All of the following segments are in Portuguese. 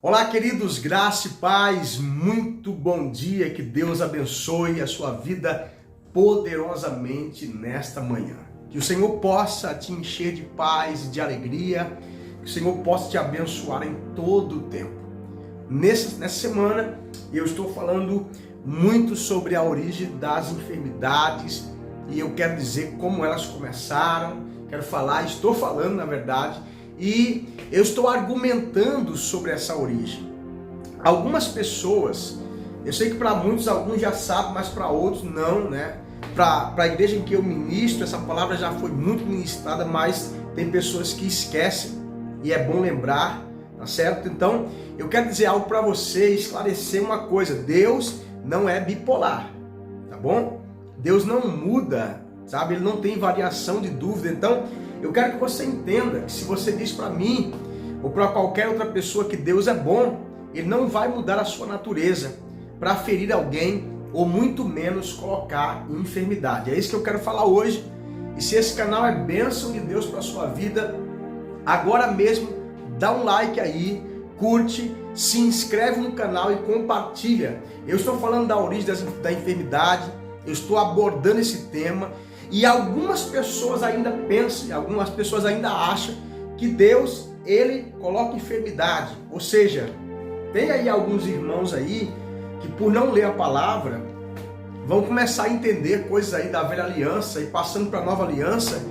Olá, queridos, graça e paz, muito bom dia, que Deus abençoe a sua vida poderosamente nesta manhã. Que o Senhor possa te encher de paz e de alegria, que o Senhor possa te abençoar em todo o tempo. Nessa semana eu estou falando muito sobre a origem das enfermidades e eu quero dizer como elas começaram, estou falando na verdade, e eu estou argumentando sobre essa origem. Algumas pessoas, eu sei que para muitos, alguns já sabem, mas para outros não, né? Para a igreja em que eu ministro, essa palavra já foi muito ministrada, mas tem pessoas que esquecem e é bom lembrar, tá certo? Então, eu quero dizer algo para você, esclarecer uma coisa: Deus não é bipolar, tá bom? Deus não muda, sabe? Ele não tem variação de dúvida. Então, eu quero que você entenda que se você diz para mim ou para qualquer outra pessoa que Deus é bom, Ele não vai mudar a sua natureza para ferir alguém ou muito menos colocar em enfermidade. É isso que eu quero falar hoje. E se esse canal é bênção de Deus para a sua vida, agora mesmo dá um like aí, curte, se inscreve no canal e compartilha. Eu estou falando da origem da enfermidade, eu estou abordando esse tema. E algumas pessoas ainda pensam, algumas pessoas ainda acham que Deus, Ele coloca enfermidade. Ou seja, tem aí alguns irmãos aí que por não ler a palavra, vão começar a entender coisas aí da velha aliança e passando para a nova aliança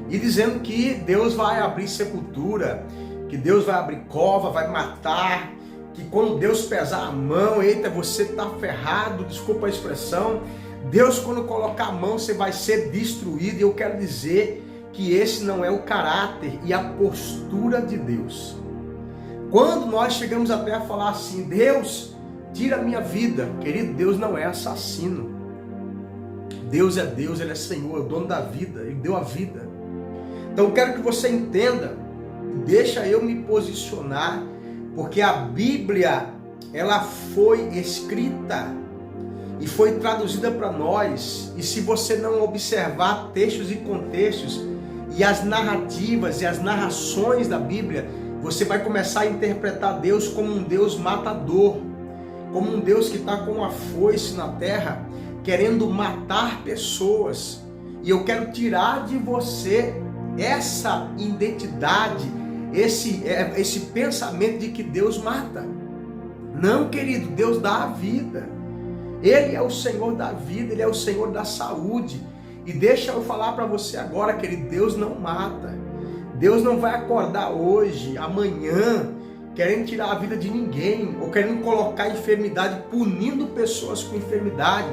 e dizendo que Deus vai abrir sepultura, que Deus vai abrir cova, vai matar, que quando Deus pesar a mão, eita, você está ferrado, desculpa a expressão. Deus, quando colocar a mão, você vai ser destruído. E eu quero dizer que esse não é o caráter e a postura de Deus. Quando nós chegamos até a falar assim: Deus, tira a minha vida, querido, Deus não é assassino. Deus é Deus, Ele é Senhor, é o dono da vida, Ele deu a vida. Então eu quero que você entenda, deixa eu me posicionar, porque a Bíblia, ela foi escrita e foi traduzida para nós, e se você não observar textos e contextos, e as narrativas e as narrações da Bíblia, você vai começar a interpretar Deus como um Deus matador, como um Deus que está com uma foice na terra, querendo matar pessoas. E eu quero tirar de você essa identidade, esse pensamento de que Deus mata. Não, querido, Deus dá a vida. Ele é o Senhor da vida, Ele é o Senhor da saúde. E deixa eu falar para você agora, querido, Deus não mata. Deus não vai acordar hoje, amanhã, querendo tirar a vida de ninguém, ou querendo colocar enfermidade, punindo pessoas com enfermidade.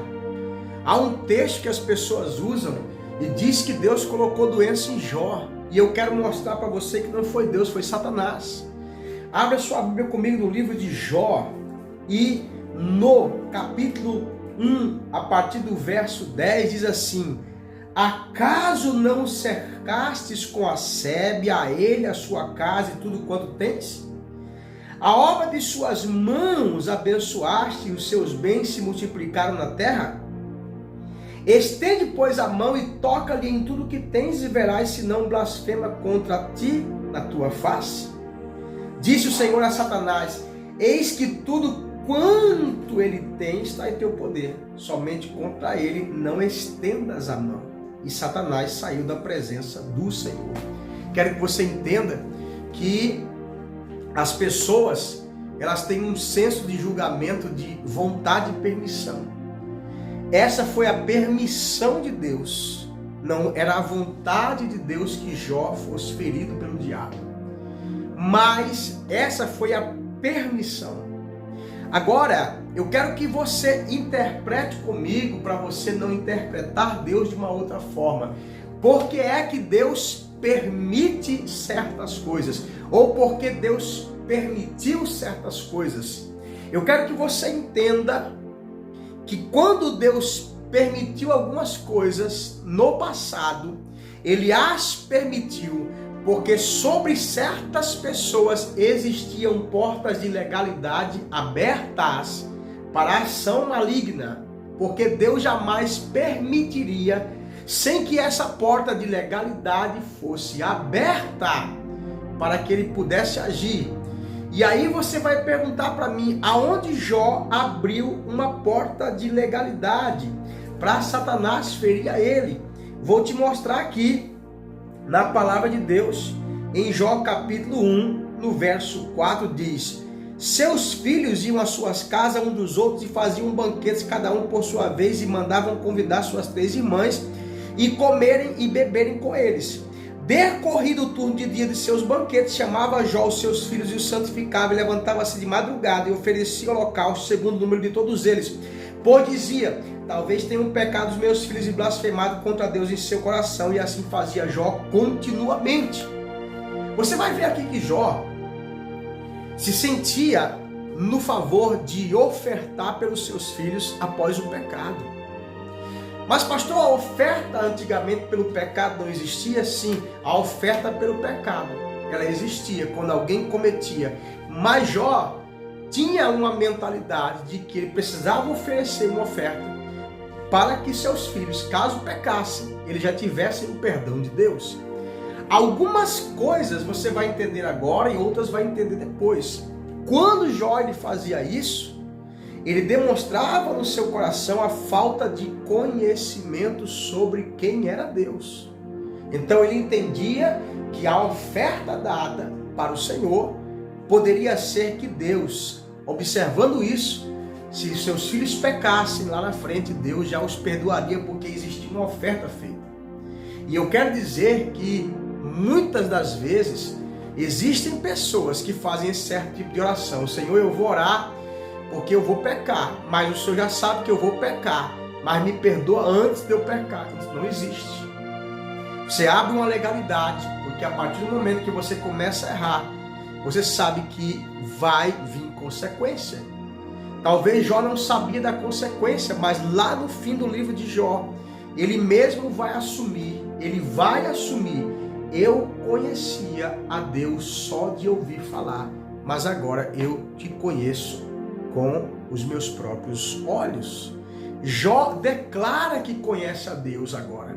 Há um texto que as pessoas usam e diz que Deus colocou doença em Jó. E eu quero mostrar para você que não foi Deus, foi Satanás. Abra sua Bíblia comigo no livro de Jó e no capítulo 1, a partir do verso 10, diz assim: acaso não cercastes com a sebe a ele, a sua casa e tudo quanto tens? A obra de suas mãos abençoaste e os seus bens se multiplicaram na terra? Estende, pois, a mão e toca-lhe em tudo que tens e verás se não blasfema contra ti na tua face. Disse o Senhor a Satanás: eis que tudo quanto ele tem está em teu poder, somente contra ele não estendas a mão. E Satanás saiu da presença do Senhor. Quero que você entenda que as pessoas, elas têm um senso de julgamento, de vontade e permissão. Essa foi a permissão de Deus, não era a vontade de Deus que Jó fosse ferido pelo diabo, mas essa foi a permissão. Agora, eu quero que você interprete comigo, para você não interpretar Deus de uma outra forma. Por que é que Deus permite certas coisas? Ou porque Deus permitiu certas coisas? Eu quero que você entenda que quando Deus permitiu algumas coisas no passado, Ele as permitiu porque sobre certas pessoas existiam portas de legalidade abertas para a ação maligna, porque Deus jamais permitiria sem que essa porta de legalidade fosse aberta para que ele pudesse agir. E aí você vai perguntar para mim, aonde Jó abriu uma porta de legalidade para Satanás ferir a ele? Vou te mostrar aqui na palavra de Deus, em Jó capítulo 1, no verso 4 diz: seus filhos iam às suas casas um dos outros e faziam banquetes cada um por sua vez e mandavam convidar suas 3 irmãs e comerem e beberem com eles. Decorrido o turno de dia de seus banquetes, chamava Jó os seus filhos e os santificava, e levantava-se de madrugada e oferecia holocausto segundo o número de todos eles. Pois dizia: talvez tenham pecado os meus filhos e blasfemado contra Deus em seu coração, e assim fazia Jó continuamente. Você vai ver aqui que Jó se sentia no favor de ofertar pelos seus filhos após o pecado. Mas pastor, a oferta antigamente pelo pecado não existia? Sim, a oferta pelo pecado, ela existia quando alguém cometia. Mas Jó tinha uma mentalidade de que ele precisava oferecer uma oferta para que seus filhos, caso pecassem, eles já tivessem o perdão de Deus. Algumas coisas você vai entender agora e outras vai entender depois. Quando Jó ele fazia isso, ele demonstrava no seu coração a falta de conhecimento sobre quem era Deus. Então ele entendia que a oferta dada para o Senhor poderia ser que Deus, observando isso, se seus filhos pecassem lá na frente, Deus já os perdoaria porque existia uma oferta feita. E eu quero dizer que muitas das vezes existem pessoas que fazem esse certo tipo de oração: Senhor, eu vou orar porque eu vou pecar, mas o Senhor já sabe que eu vou pecar, mas me perdoa antes de eu pecar. Isso não existe. Você abre uma legalidade, porque a partir do momento que você começa a errar, você sabe que vai vir consequência. Talvez Jó não sabia da consequência, mas lá no fim do livro de Jó, ele mesmo vai assumir, eu conhecia a Deus só de ouvir falar, mas agora eu te conheço com os meus próprios olhos. Jó declara que conhece a Deus agora,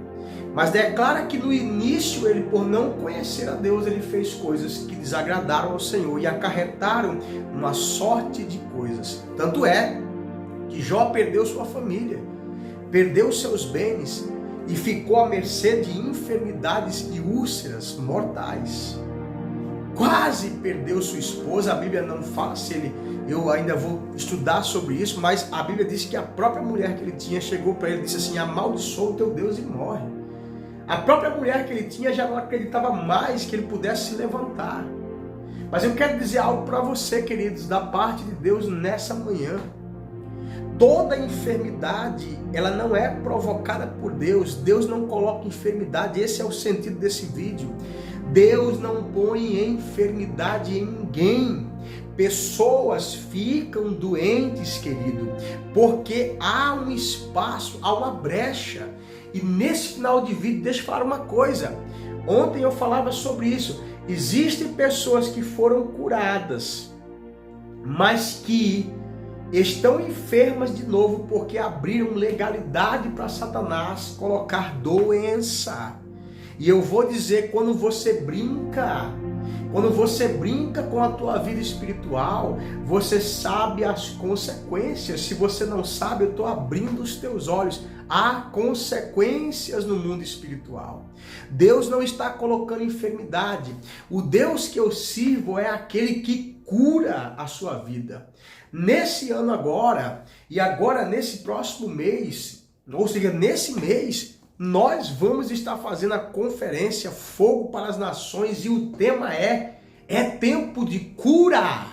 mas declara que no início ele, por não conhecer a Deus, ele fez coisas que desagradaram ao Senhor e acarretaram uma sorte de coisas. Tanto é que Jó perdeu sua família, perdeu seus bens e ficou à mercê de enfermidades e úlceras mortais. Quase perdeu sua esposa. A Bíblia não fala se ele, eu ainda vou estudar sobre isso, mas a Bíblia diz que a própria mulher que ele tinha chegou para ele e disse assim: amaldiçoa o teu Deus e morre. A própria mulher que ele tinha já não acreditava mais que ele pudesse se levantar. Mas eu quero dizer algo para você, queridos, da parte de Deus nessa manhã. Toda enfermidade, ela não é provocada por Deus. Deus não coloca enfermidade. Esse é o sentido desse vídeo. Deus não põe enfermidade em ninguém. Pessoas ficam doentes, querido, porque há um espaço, há uma brecha. E nesse final de vídeo, deixa eu falar uma coisa. Ontem eu falava sobre isso. Existem pessoas que foram curadas, mas que estão enfermas de novo porque abriram legalidade para Satanás colocar doença. E eu vou dizer, quando você brinca com a tua vida espiritual, você sabe as consequências. Se você não sabe, eu estou abrindo os teus olhos. Há consequências no mundo espiritual. Deus não está colocando enfermidade. O Deus que eu sirvo é aquele que cura a sua vida. Nesse ano agora, e agora nesse próximo mês, ou seja, nesse mês, nós vamos estar fazendo a conferência Fogo para as Nações e o tema é tempo de cura.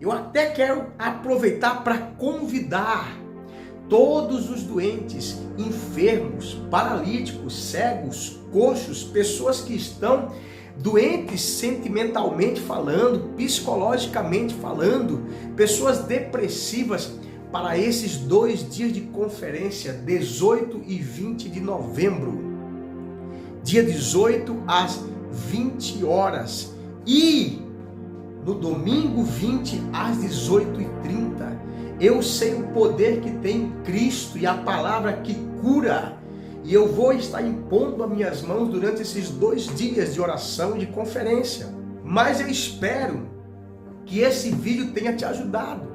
Eu até quero aproveitar para convidar todos os doentes, enfermos, paralíticos, cegos, coxos, pessoas que estão doentes sentimentalmente falando, psicologicamente falando, pessoas depressivas, para esses 2 dias de conferência, 18 e 20 de novembro, dia 18 às 20 horas e no domingo 20 às 18h30. Eu sei o poder que tem em Cristo e a palavra que cura, e eu vou estar impondo as minhas mãos durante esses 2 dias de oração e de conferência. Mas eu espero que esse vídeo tenha te ajudado.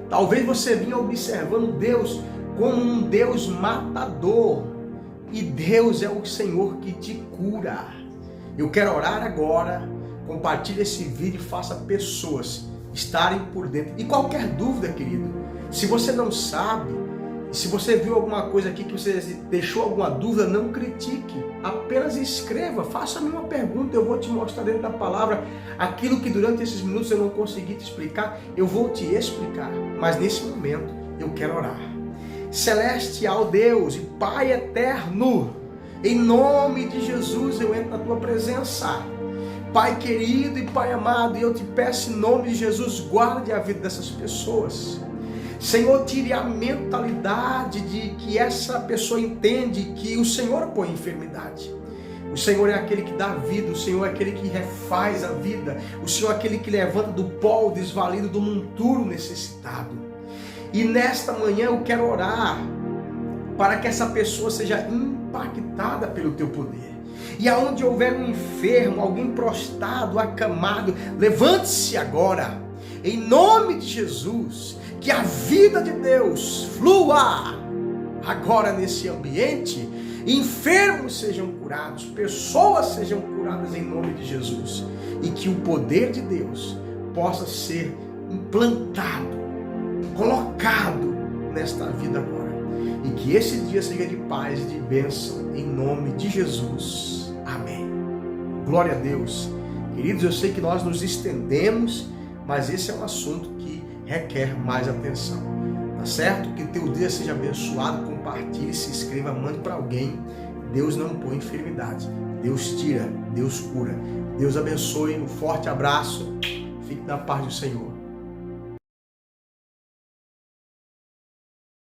Talvez você vinha observando Deus como um Deus matador, e Deus é o Senhor que te cura. Eu quero orar agora. Compartilhe esse vídeo e faça pessoas estarem por dentro. E qualquer dúvida, querido, se você não sabe, se você viu alguma coisa aqui que você deixou alguma dúvida, não critique, apenas escreva, faça-me uma pergunta, eu vou te mostrar dentro da palavra aquilo que durante esses minutos eu não consegui te explicar, eu vou te explicar. Mas nesse momento eu quero orar. Celestial Deus e Pai eterno, em nome de Jesus eu entro na tua presença. Pai querido e Pai amado, eu te peço em nome de Jesus, guarde a vida dessas pessoas. Senhor, tire a mentalidade de que essa pessoa entende que o Senhor põe enfermidade. O Senhor é aquele que dá vida, o Senhor é aquele que refaz a vida, o Senhor é aquele que levanta do pó o desvalido, do monturo necessitado. E nesta manhã eu quero orar para que essa pessoa seja impactada pelo teu poder. E aonde houver um enfermo, alguém prostrado, acamado, levante-se agora, em nome de Jesus, que a vida de Deus flua agora nesse ambiente, enfermos sejam curados, pessoas sejam curadas em nome de Jesus, e que o poder de Deus possa ser implantado, colocado nesta vida agora, e que esse dia seja de paz e de bênção em nome de Jesus. Amém. Glória a Deus. Queridos, eu sei que nós nos estendemos, mas esse é um assunto que requer mais atenção. Tá certo? Que teu dia seja abençoado, compartilhe, se inscreva, mande para alguém. Deus não põe enfermidade. Deus tira, Deus cura. Deus abençoe, um forte abraço. Fique na paz do Senhor.